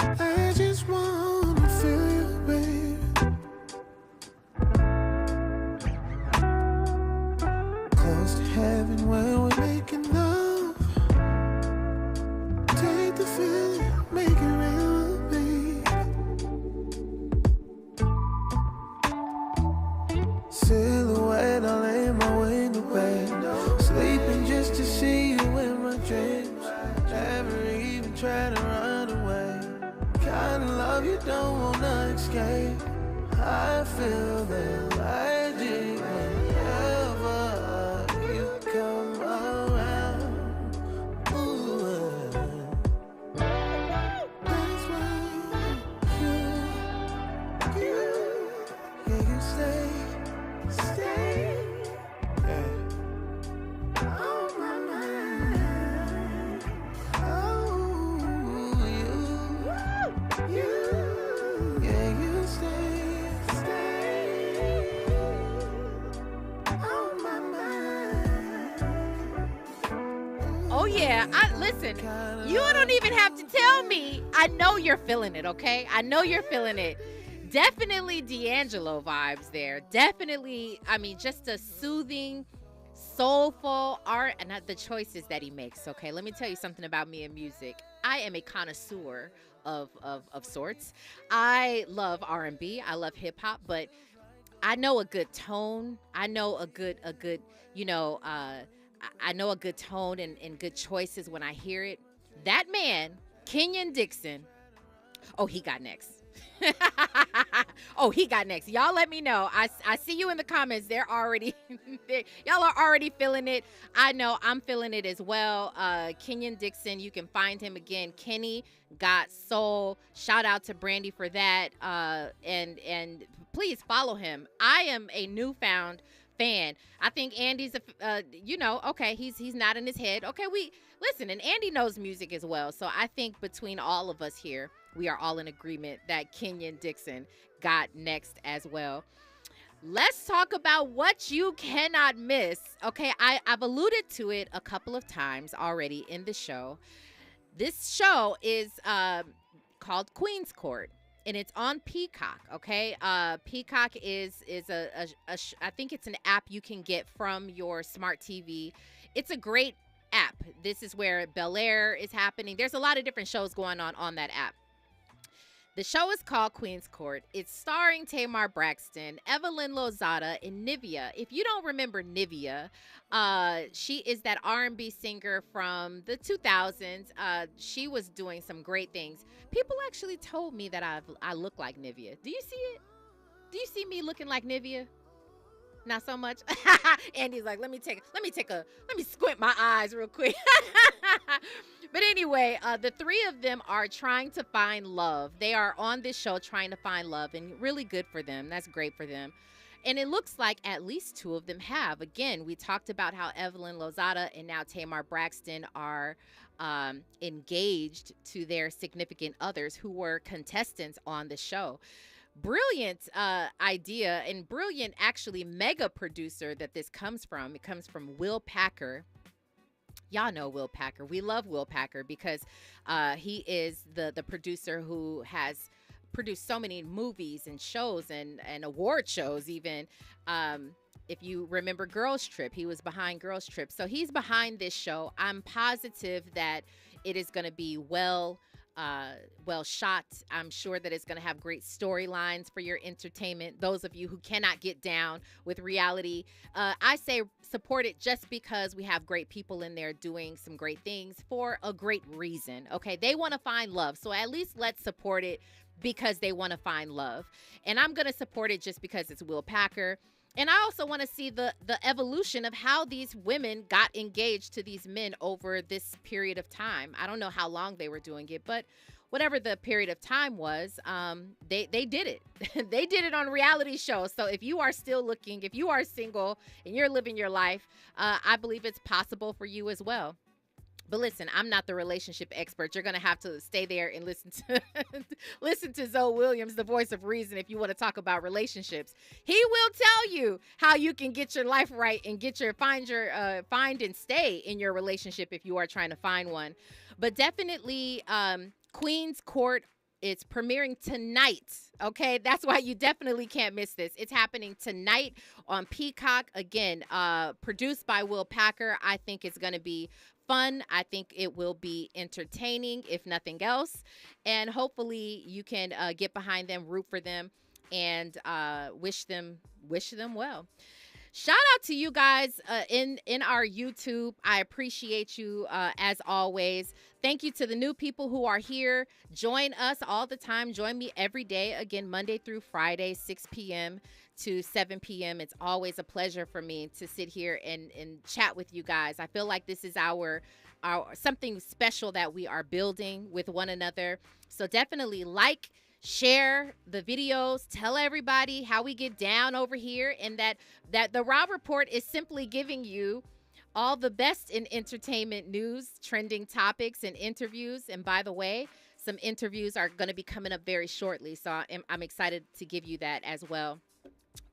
I just want to feel you, baby. Close to heaven when we're making love. Take the feeling, make it real, baby. Silhouette, I lay my window bed, sleeping just to see you in my dreams. Never even try to run away. Kind of love you don't wanna escape. I feel the magic whenever you come around. Oh, yeah. Listen, you don't even have to tell me. I know you're feeling it, okay? I know you're feeling it. Definitely D'Angelo vibes there. Definitely, I mean, just a soothing, soulful art, and the choices that he makes, okay? Let me tell you something about me and music. I am a connoisseur of sorts. I love R&B. I love hip-hop, but I know a good tone. I know a good, you know, I know a good tone and good choices when I hear it. That man, Kenyon Dixon, oh, he got next. Oh, he got next. Y'all let me know. I see you in the comments. They're already, y'all are already feeling it. I know I'm feeling it as well. Kenyon Dixon, you can find him again. Kenny Got Soul. Shout out to Brandy for that. And please follow him. I am a newfound fan. I think Andy's you know, okay, he's not in his head. Okay, listen, and Andy knows music as well. So I think between all of us here, we are all in agreement that Kenyon Dixon got next as well. Let's talk about what you cannot miss. Okay, I've alluded to it a couple of times already in the show. This show is called Queen's Court, and it's on Peacock, okay? Peacock is I think it's an app you can get from your smart TV. It's a great app. This is where Bel Air is happening. There's a lot of different shows going on that app. The show is called Queen's Court. It's starring Tamar Braxton, Evelyn Lozada, and Nivea. If you don't remember Nivea, she is that R&B singer from the 2000s. She was doing some great things. People actually told me that I look like Nivea. Do you see it? Do you see me looking like Nivea? Not so much. Andy's like, let me squint my eyes real quick. But anyway, the three of them are trying to find love. They are on this show trying to find love, and really good for them. That's great for them. And it looks like at least 2 of them have. Again, we talked about how Evelyn Lozada and now Tamar Braxton are engaged to their significant others who were contestants on the show. Brilliant idea, and brilliant, actually, mega producer that this comes from. It comes from Will Packer. Y'all know Will Packer. We love Will Packer because he is the producer who has produced so many movies and shows and award shows even. If you remember Girls Trip, he was behind Girls Trip. So he's behind this show. I'm positive that it is going to be well shot. I'm sure that it's going to have great storylines for your entertainment. Those of you who cannot get down with reality, I say support it just because we have great people in there doing some great things for a great reason. Okay, they want to find love, so at least let's support it because they want to find love. And I'm going to support it just because it's Will Packer. And I also want to see the evolution of how these women got engaged to these men over this period of time. I don't know how long they were doing it, but whatever the period of time was, they did it. They did it on reality shows. So if you are still looking, if you are single and you're living your life, I believe it's possible for you as well. But listen, I'm not the relationship expert. You're going to have to stay there and listen to Zoe Williams, the voice of reason, if you want to talk about relationships. He will tell you how you can get your life right and find and stay in your relationship if you are trying to find one. But definitely Queen's Court, it's premiering tonight. Okay, that's why you definitely can't miss this. It's happening tonight on Peacock. Again, produced by Will Packer. I think it's going to be fun. I think it will be entertaining, if nothing else. And hopefully you can get behind them, root for them, and wish them well. Shout out to you guys in our YouTube. I appreciate you as always. Thank you to the new people who are here. Join us all the time. Join me every day. Again, Monday through Friday, 6 p.m. to 7 p.m. It's always a pleasure for me to sit here and chat with you guys. I feel like this is our something special that we are building with one another. So definitely like, share the videos, tell everybody how we get down over here, and that the Rob Report is simply giving you all the best in entertainment news, trending topics, and interviews. And by the way, some interviews are going to be coming up very shortly, so I'm excited to give you that as well.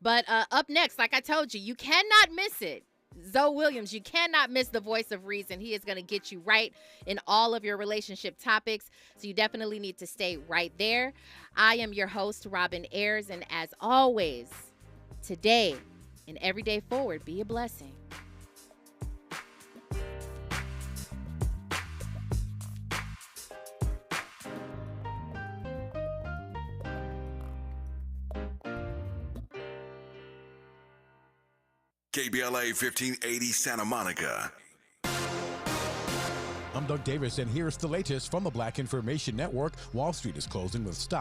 But up next, like I told you, you cannot miss it. Zoe Williams, you cannot miss the voice of reason. He is going to get you right in all of your relationship topics, so you definitely need to stay right there. I am your host, Robin Ayers, and as always, today and every day forward, be a blessing. KBLA 1580 Santa Monica. I'm Doug Davis, and here's the latest from the Black Information Network. Wall Street is closing with stocks